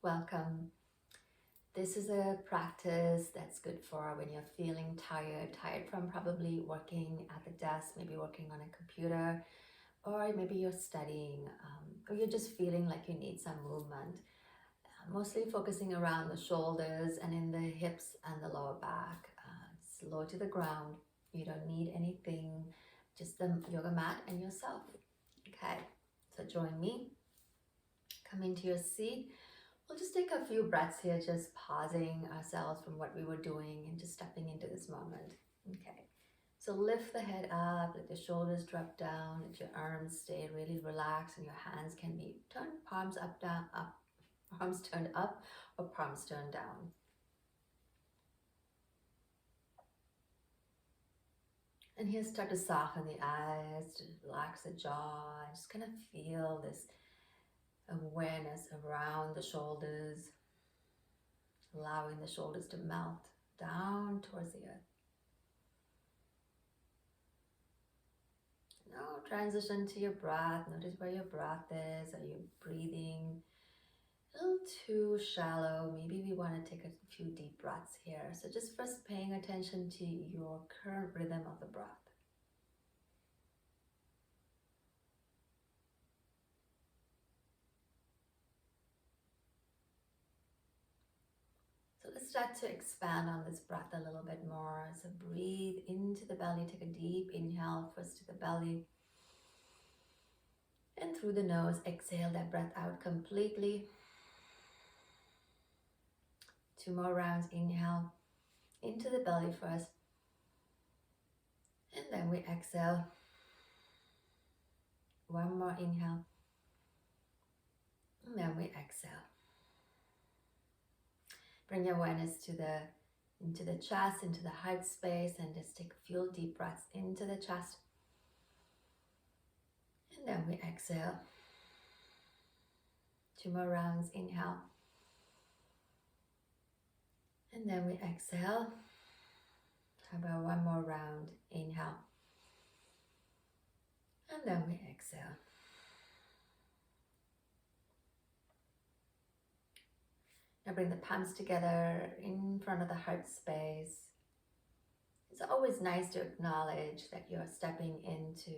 Welcome. This is a practice that's good for when you're feeling tired from probably working at the desk, maybe working on a computer, or maybe you're studying, or you're just feeling like you need some movement. Mostly focusing around the shoulders and in the hips and the lower back. It's low to the ground. You don't need anything, just the yoga mat and yourself. Okay, so join me. Come into your seat. We'll just take a few breaths here, just pausing ourselves from what we were doing and just stepping into this moment. Okay. So lift the head up, let the shoulders drop down, let your arms stay really relaxed, and your hands can be turned, palms up, down, up, palms turned up, or palms turned down. And here, start to soften the eyes, to relax the jaw, and just kind of feel this awareness around the shoulders, allowing the shoulders to melt down towards the earth. Now transition to your breath. Notice where your breath is. Are you breathing a little too shallow? Maybe we want to take a few deep breaths here. So just first paying attention to your current rhythm of the breath. So let's start to expand on this breath a little bit more. So breathe into the belly. Take a deep inhale first to the belly. And through the nose, exhale that breath out completely. 2 more rounds. Inhale into the belly first. And then we exhale. 1 more inhale. And then we exhale. Bring your awareness into the chest, into the heart space, and just take a few deep breaths into the chest. And then we exhale. 2 more rounds. Inhale. And then we exhale. How about 1 more round? Inhale. And then we exhale. Now bring the palms together in front of the heart space. It's always nice to acknowledge that you're stepping into,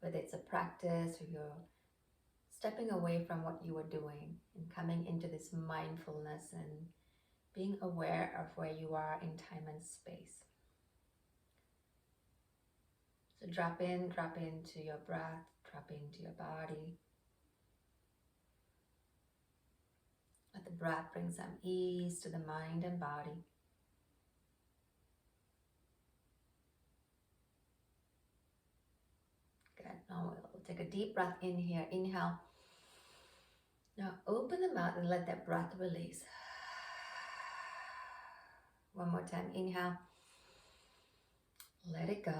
whether it's a practice or you're stepping away from what you were doing and coming into this mindfulness and being aware of where you are in time and space. So drop into your breath, drop into your body. Let the breath bring some ease to the mind and body. Good. Now we'll take a deep breath in here. Inhale. Now open the mouth and let that breath release. 1 more time. Inhale. Let it go.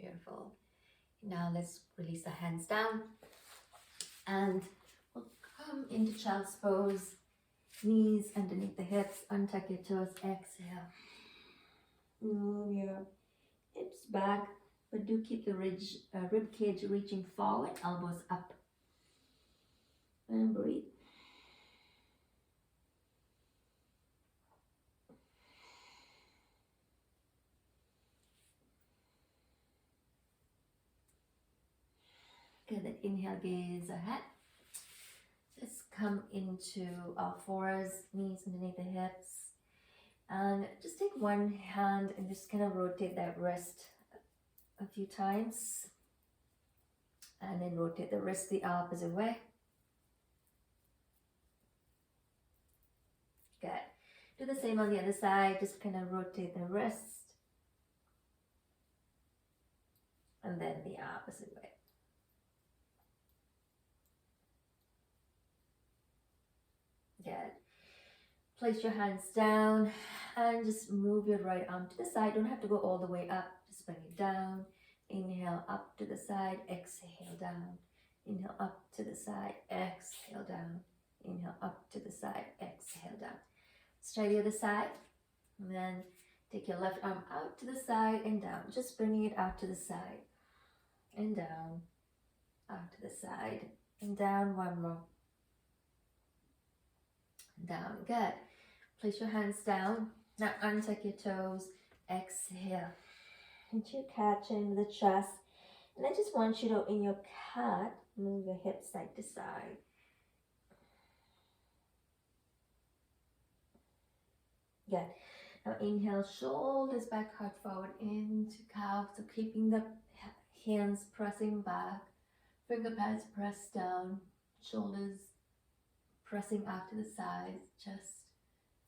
Beautiful. Now let's release the hands down. And we'll come into child's pose. Knees underneath the hips. Untuck your toes. Exhale. Move your hips back. But do keep the rib cage reaching forward. Elbows up. And breathe. Good, then inhale, gaze ahead. Just come into our fours, knees underneath the hips. And just take one hand and just kind of rotate that wrist a few times. And then rotate the wrist the opposite way. Good. Do the same on the other side. Just kind of rotate the wrist. And then the opposite way. Good. Place your hands down and just move your right arm to the side. Don't have to go all the way up. Just bring it down. Inhale up to the side. Exhale down. Inhale up to the side. Exhale down. Inhale up to the side. Exhale down. Let's try the other side. And then take your left arm out to the side and down. Just bringing it out to the side. And down. Out to the side. And down, one more. Down, good. Place your hands down. Now untuck your toes. Exhale. Into your cat, chin to the chest. And I just want you to, in your cat, move your hips side to side. Good. Now inhale, shoulders back, heart forward into cow. So keeping the hands pressing back, finger pads pressed down, shoulders pressing out to the sides, chest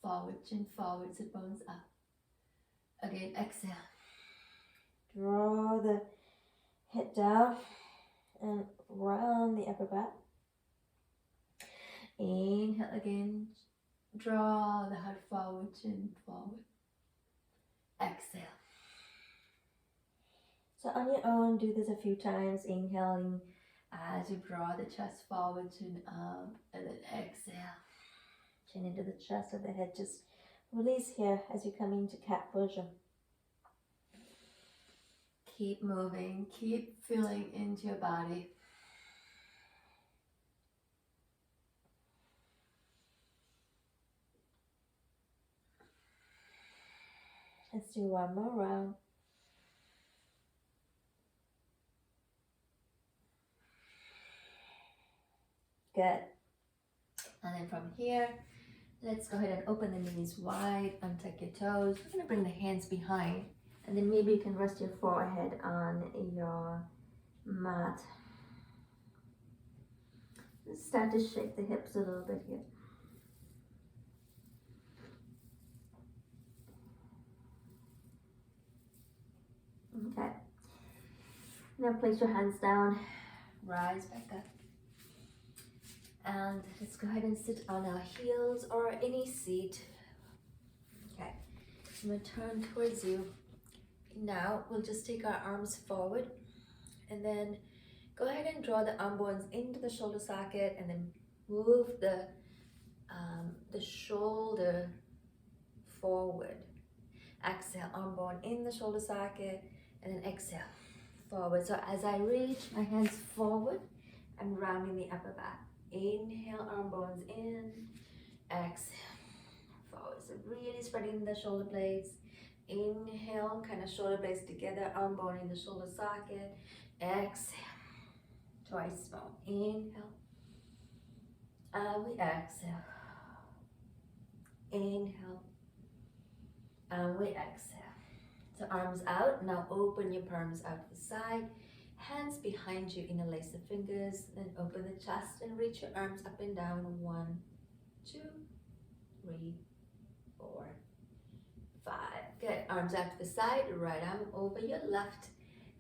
forward, chin forward, sit bones up. Again, exhale. Draw the head down and round the upper back. Inhale again. Draw the heart forward, chin forward. Exhale. So on your own, do this a few times, inhaling as you draw the chest forward, chin up, and then exhale. Chin into the chest of the head. Just release here as you come into cat position. Keep moving, keep feeling into your body. Let's do one more round. Good. And then from here, let's go ahead and open the knees wide, untuck your toes. We're going to bring the hands behind, and then maybe you can rest your forehead on your mat. Just start to shake the hips a little bit here. Okay. Now place your hands down, rise back up. And let's go ahead and sit on our heels or any seat. Okay, I'm going to turn towards you. Now we'll just take our arms forward and then go ahead and draw the arm bones into the shoulder socket and then move the shoulder forward. Exhale, arm bone in the shoulder socket, and then exhale, forward. So as I reach my hands forward, I'm rounding the upper back. Inhale, arm bones in, exhale, forward. So really spreading the shoulder blades. Inhale, kind of shoulder blades together, arm bone in the shoulder socket. Exhale, twice more. Inhale, and we exhale. Inhale, and we exhale. So arms out. Now open your palms out to the side. Hands behind you, interlace the fingers, then open the chest and reach your arms up and down. 1, 2, 3, 4, 5. Good. Arms out to the side, right arm over your left.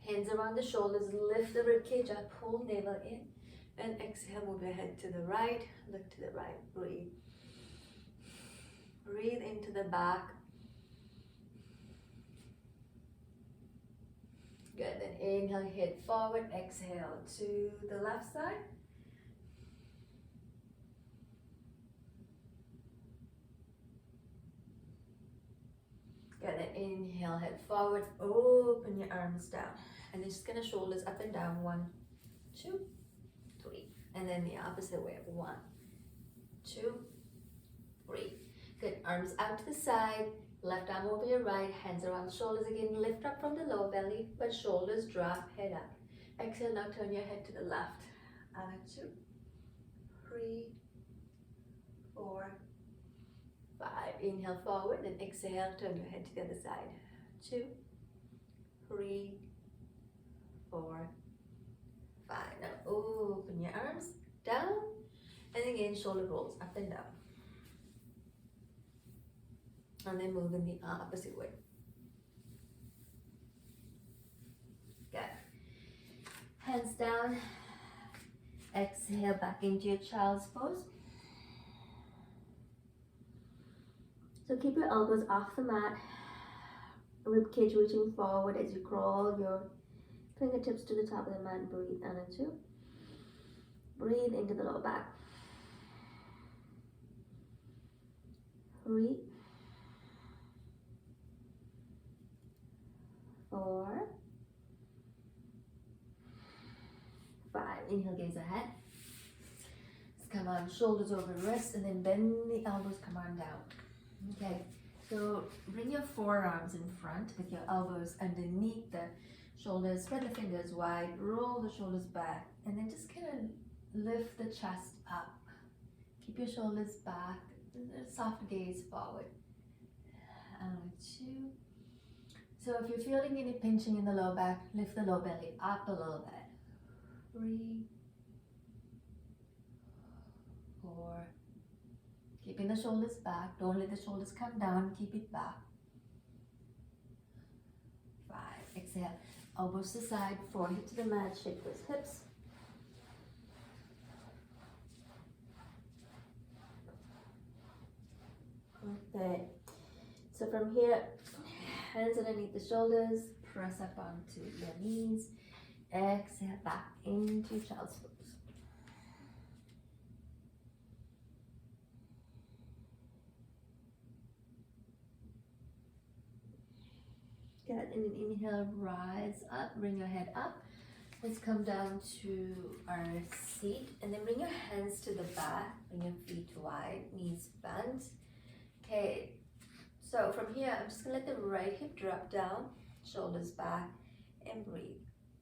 Hands around the shoulders, lift the rib cage up, pull navel in, and exhale, move your head to the right, look to the right, breathe. Breathe into the back. Good, then inhale, head forward, exhale to the left side. Good, then inhale, head forward, open your arms down. And then just gonna shoulders up and down, 1, 2, 3. And then the opposite way, 1, 2, 3. Good, arms out to the side. Left arm over your right, hands around the shoulders again. Lift up from the lower belly, but shoulders drop, head up. Exhale, now turn your head to the left. 2, 3, 4, 5. Inhale forward, then exhale, turn your head to the other side. 2, 3, 4, 5. Now open your arms down, and again, shoulder rolls up and down. And then move in the opposite way. Good. Hands down. Exhale back into your child's pose. So keep your elbows off the mat. Rib cage reaching forward as you crawl your fingertips to the top of the mat. Breathe in and 2. Breathe into the lower back. 3, 4, 5. Inhale, gaze ahead. come on, shoulders over wrists, and then bend the elbows, come on down. Okay, so bring your forearms in front with your elbows underneath the shoulders, spread the fingers wide, roll the shoulders back, and then just kind of lift the chest up. Keep your shoulders back, soft gaze forward. And 2. So if you're feeling any pinching in the low back, lift the low belly up a little bit. 3, 4. Keeping the shoulders back. Don't let the shoulders come down. Keep it back. 5. Exhale. Elbows to side. Forehead to the mat. Shake those hips. Okay. So from here, hands underneath the shoulders. Press up onto your knees. Exhale back into child's pose. Good, and then inhale, rise up, bring your head up. Let's come down to our seat, and then bring your hands to the back, bring your feet wide, knees bent. Okay, so from here, I'm just gonna let the right hip drop down, shoulders back, and breathe.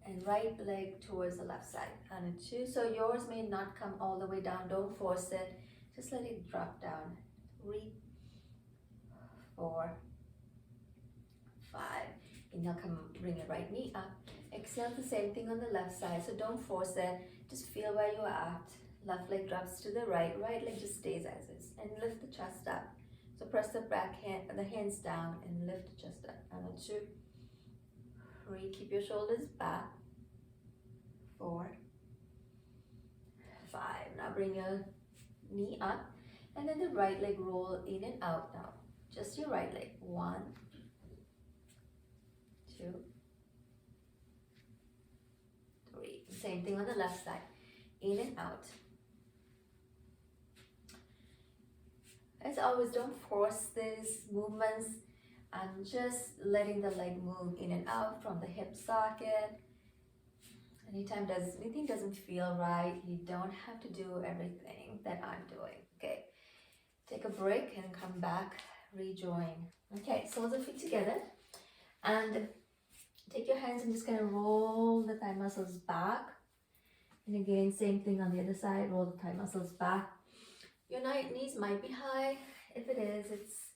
And right leg towards the left side, and 2. So yours may not come all the way down, don't force it, just let it drop down. 3, 4, 5. Inhale, come, bring your right knee up. Exhale, the same thing on the left side, so don't force it, just feel where you are at. Left leg drops to the right, right leg just stays as is, and lift the chest up. So press the back hand, the hands down, and lift the chest up. And 2, 3, keep your shoulders back. 4, 5. Now bring your knee up, and then the right leg roll in and out now. Just your right leg. 1, 2, 3. Same thing on the left side. In and out. As always, don't force these movements. I'm just letting the leg move in and out from the hip socket. Anytime anything doesn't feel right, you don't have to do everything that I'm doing. Okay, take a break and come back, rejoin. Okay, soles of feet together, and take your hands and just kind of roll the thigh muscles back. And again, same thing on the other side, roll the thigh muscles back. Your knees might be high. If it is, it's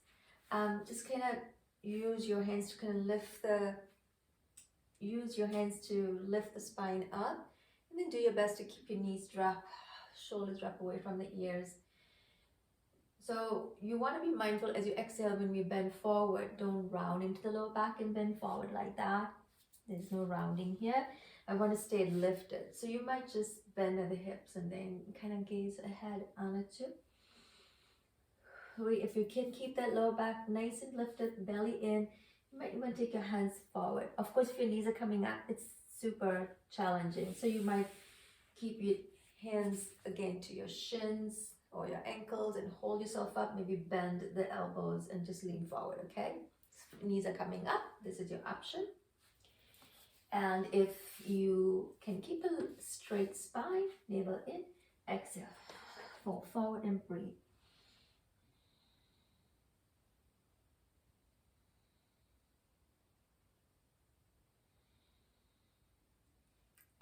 just kind of use your hands to kind of lift the spine up, and then do your best to keep your knees drop, shoulders drop away from the ears. So you want to be mindful as you exhale when we bend forward. Don't round into the low back and bend forward like that. There's no rounding here. I want to stay lifted. So you might just bend at the hips and then kind of gaze ahead on it too. If you can keep that low back nice and lifted, belly in, you might want to take your hands forward. Of course, if your knees are coming up, it's super challenging. So you might keep your hands again to your shins or your ankles and hold yourself up. Maybe bend the elbows and just lean forward, okay? If knees are coming up, this is your option. And if you can keep a straight spine, navel in, exhale, fold forward and breathe.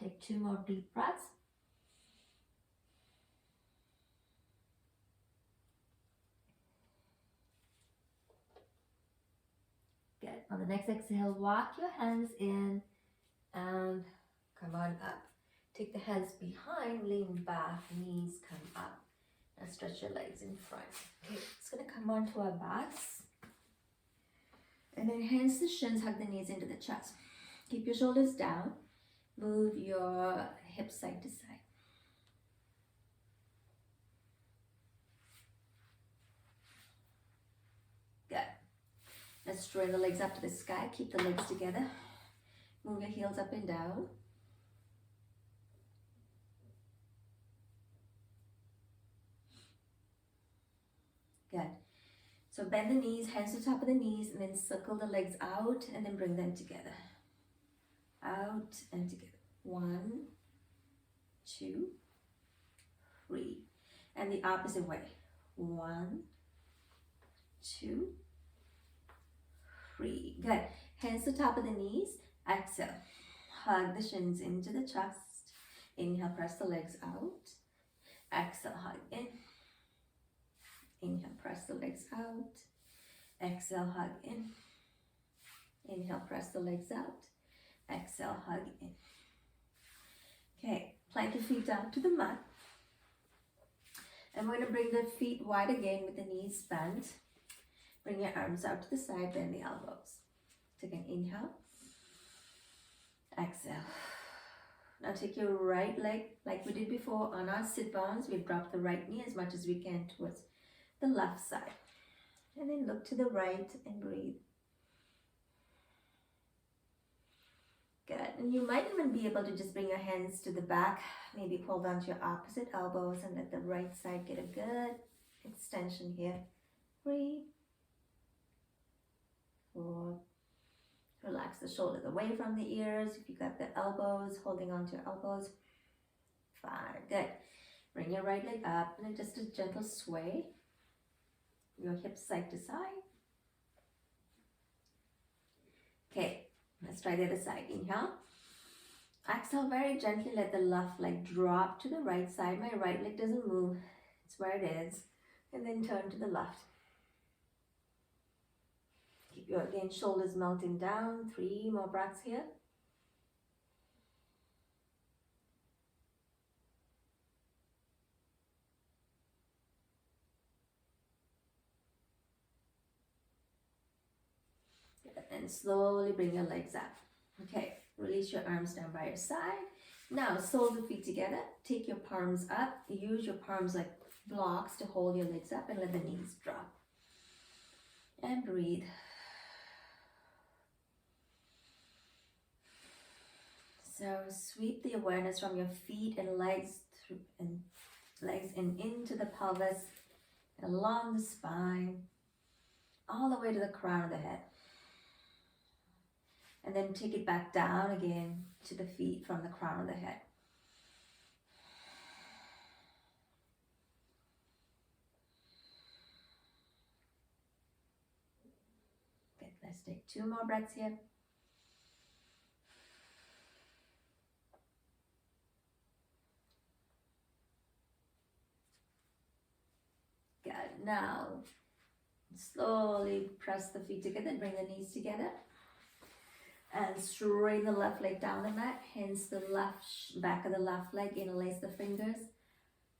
Take 2 more deep breaths. Good. On the next exhale, walk your hands in and come on up. Take the hands behind, lean back, knees come up. Now stretch your legs in front. Okay, it's going to come onto our backs. And then hands to shins, hug the knees into the chest. Keep your shoulders down. Move your hips side to side. Good. Let's straighten the legs up to the sky. Keep the legs together. Move your heels up and down. Good. So bend the knees, hands to top of the knees, and then circle the legs out and then bring them together. Out and together. 1, 2, 3. and the opposite way. 1, 2, 3. Good. Hands to top of the knees. Exhale. Hug the shins into the chest. Inhale, press the legs out. Exhale, hug in. Inhale, press the legs out. Exhale, hug in. Inhale, press the legs out. Exhale, hug in. Okay, plant your feet down to the mat. And we're going to bring the feet wide again with the knees bent. Bring your arms out to the side, bend the elbows. Take an inhale. Exhale. Now take your right leg, like we did before, on our sit bones. We drop the right knee as much as we can towards the left side. And then look to the right and breathe. Good. And you might even be able to just bring your hands to the back, maybe hold on to your opposite elbows and let the right side get a good extension here. 3, 4. Relax the shoulders away from the ears. If you got the elbows, holding on to your elbows. 5. Good. Bring your right leg up and then just a gentle sway. Your hips side to side. Okay, let's try the other side. Inhale. Exhale very gently. Let the left leg drop to the right side. My right leg doesn't move. It's where it is. And then turn to the left. Keep your, again, shoulders melting down. 3 more breaths here. And slowly bring your legs up. Okay, release your arms down by your side. Now, sole the feet together. Take your palms up. Use your palms like blocks to hold your legs up and let the knees drop. And breathe. So sweep the awareness from your feet and legs through and into the pelvis, along the spine, all the way to the crown of the head. And then take it back down again to the feet from the crown of the head. Good. Let's take 2 more breaths here. Good. Now, slowly press the feet together, bring the knees together. And straighten the left leg down the mat, hence the left back of the left leg, interlace the fingers.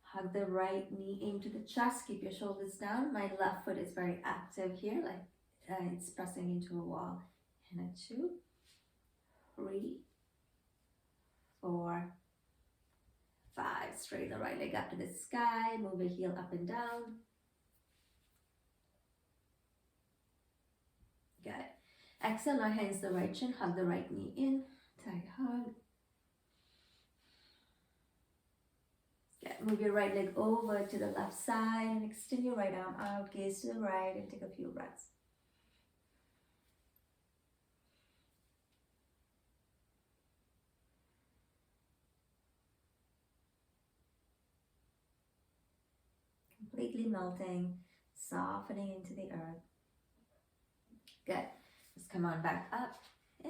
Hug the right knee into the chest, keep your shoulders down. My left foot is very active here, like it's pressing into a wall. And a 2, 3, 4, 5. Straighten the right leg up to the sky, move the heel up and down. Good. Exhale, now hands the right chin, hug the right knee in, tight hug. Good. Move your right leg over to the left side and extend your right arm out, gaze to the right and take a few breaths. Completely melting, softening into the earth. Good. Let's come on back up.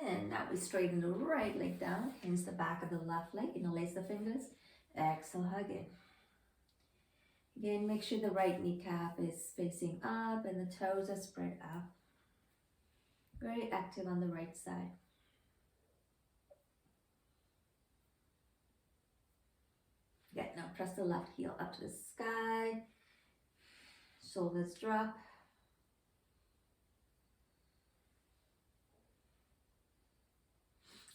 And now we straighten the right leg down, hence the back of the left leg, interlace the fingers. Exhale, hug in. Again, make sure the right kneecap is facing up and the toes are spread out. Very active on the right side. Good. Now press the left heel up to the sky. Shoulders drop.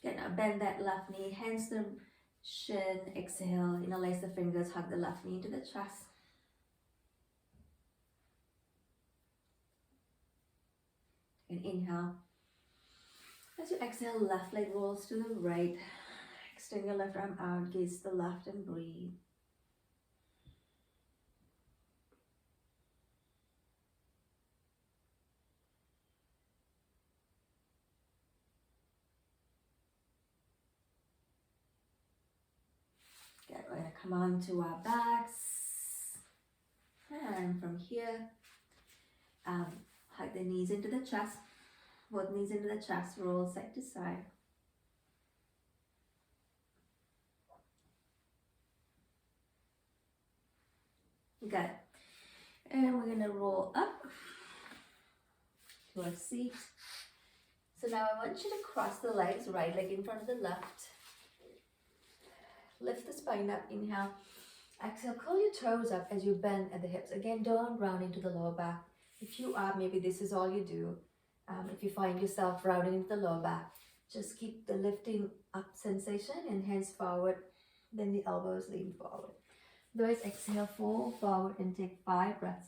Good. Now bend that left knee, hands the shin, exhale, interlace the fingers, hug the left knee into the chest. And inhale. As you exhale, left leg rolls to the right. Extend your left arm out, gaze to the left and breathe. Good. We're going to come on to our backs. and from here, hug the knees into the chest, both knees into the chest, roll side to side. Good. And we're gonna roll up to our seat. So now I want you to cross the legs, right leg in front of the left. Lift the spine up, inhale. Exhale, curl your toes up as you bend at the hips. Again, don't round into the lower back. If you are, maybe this is all you do. If you find yourself rounding into the lower back, just keep the lifting up sensation and hands forward, then the elbows lean forward. Otherwise, exhale, fold forward and take 5 breaths.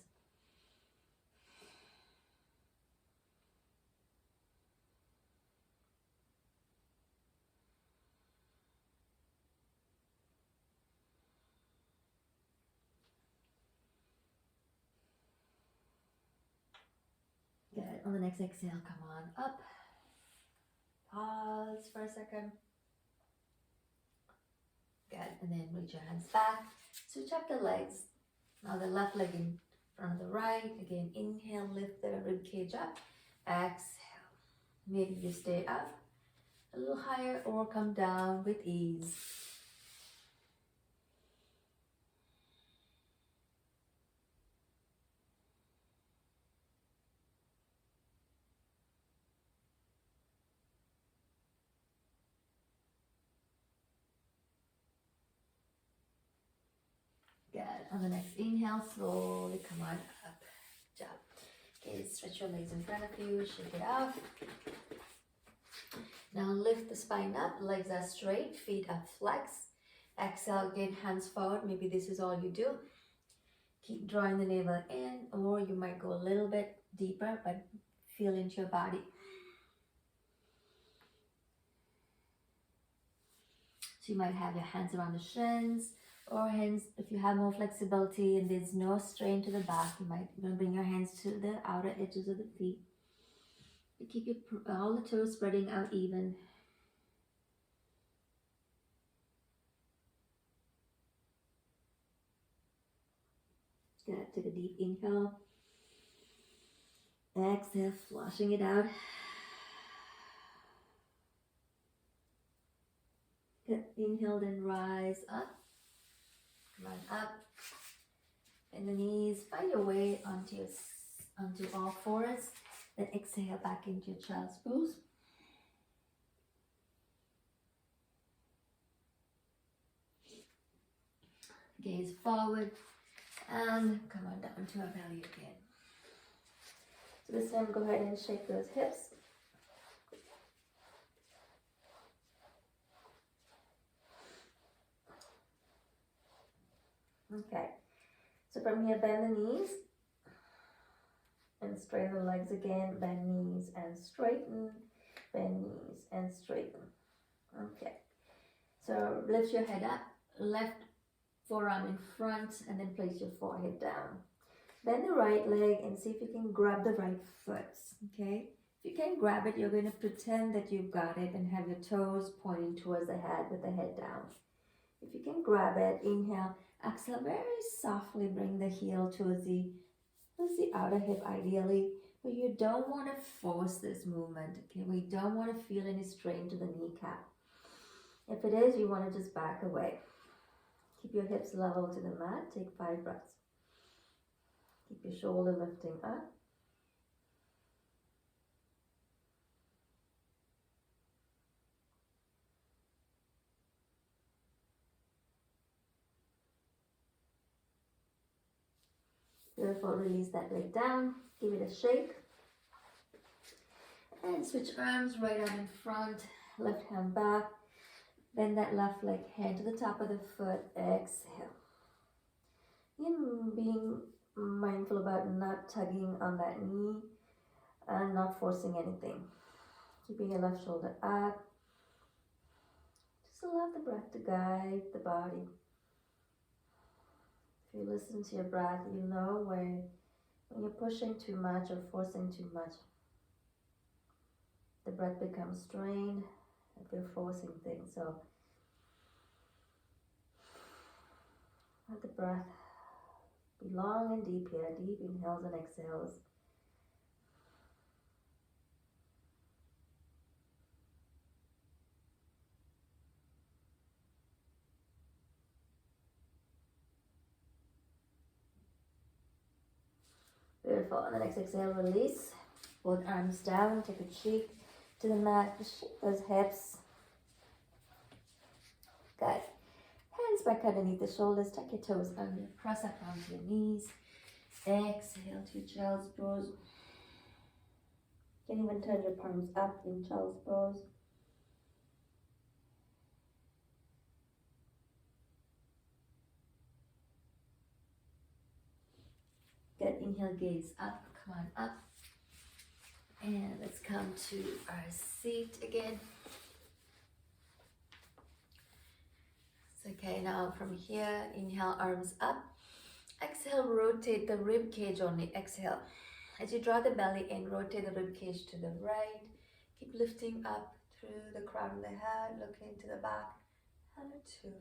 Good. On the next exhale, come on up. Pause for a second. Good. And then reach your hands back. Switch up the legs. Now the left leg in front of the right. Again, inhale, lift the rib cage up. Exhale. Maybe you stay up a little higher or come down with ease. Good. On the next inhale, slowly come on up. Jump. Okay, stretch your legs in front of you, shake it out. Now lift the spine up, legs are straight, feet are flexed. Exhale, again, hands forward. Maybe this is all you do. Keep drawing the navel in, or you might go a little bit deeper, but feel into your body. So you might have your hands around the shins, or hands, if you have more flexibility and there's no strain to the back, you might even bring your hands to the outer edges of the feet. You keep all the toes spreading out even. Good. Take a deep inhale. Exhale, flushing it out. Good. Inhale, then rise up. Come on up. Bend the knees. Find your way onto all fours. Then exhale back into your child's pose. Gaze forward and come on down to our belly again. So this time go ahead and shake those hips. Okay, so from here bend the knees and straighten the legs again, bend knees and straighten, bend knees and straighten. Okay, so lift your head up, left forearm in front and then place your forehead down. Bend the right leg and see if you can grab the right foot, okay? If you can grab it, you're going to pretend that you've got it and have your toes pointing towards the head with the head down. If you can grab it, inhale, exhale, very softly bring the heel towards the outer hip ideally, but you don't want to force this movement, okay? We don't want to feel any strain to the kneecap. If it is, you want to just back away. Keep your hips level to the mat, take 5 breaths. Keep your shoulder lifting up. Beautiful, release that leg down, give it a shake. And switch arms, right arm in front, left hand back. Bend that left leg, hand to the top of the foot, exhale. And being mindful about not tugging on that knee and not forcing anything. Keeping your left shoulder up. Just allow the breath to guide the body. If you listen to your breath, you know when you're pushing too much or forcing too much. The breath becomes strained if you're forcing things. So let the breath Be long and deep here. Deep inhales and exhales. Beautiful. On the next exhale, release. Both arms down. Take a cheek to the mat. Just shake those hips. Good. Hands back underneath the shoulders. Tuck your toes under. Press up onto your knees. Exhale to child's pose. You can even turn your palms up in child's pose. Good. Inhale, gaze up. Come on up. And let's come to our seat again. It's okay. Now from here, inhale, arms up. Exhale, rotate the rib cage only. Exhale. As you draw the belly in, rotate the rib cage to the right. Keep lifting up through the crown of the head, looking to the back. And a 2.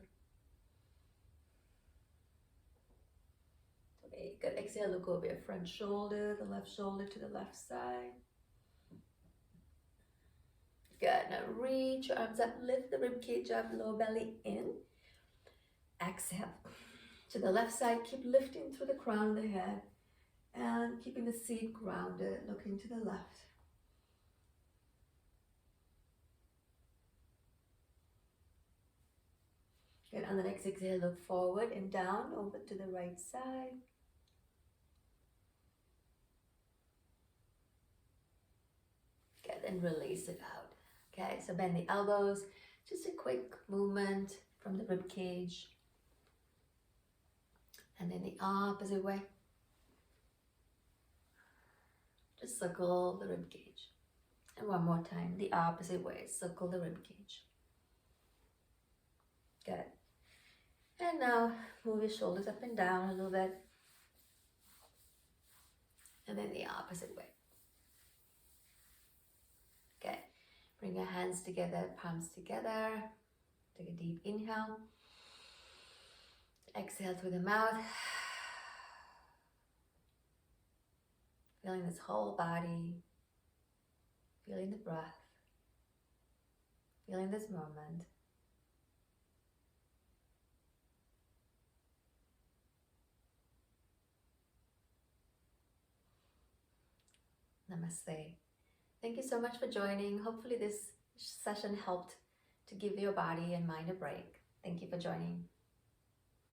Okay, good. Exhale, look over your front shoulder, the left shoulder to the left side. Good. Now reach your arms up, lift the rib cage up, lower belly in. Exhale. To the left side, keep lifting through the crown of the head and keeping the seat grounded, looking to the left. Good. On the next exhale, look forward and down over to the right side. Good. And release it out. Okay, so bend the elbows. Just a quick movement from the rib cage. And then the opposite way. Just circle the rib cage. And one more time, the opposite way. Circle the rib cage. Good. And now move your shoulders up and down a little bit. And then the opposite way. Okay. Bring your hands together, palms together. Take a deep inhale. Exhale through the mouth. Feeling this whole body. Feeling the breath. Feeling this moment. Namaste. Thank you so much for joining. Hopefully this session helped to give your body and mind a break. Thank you for joining.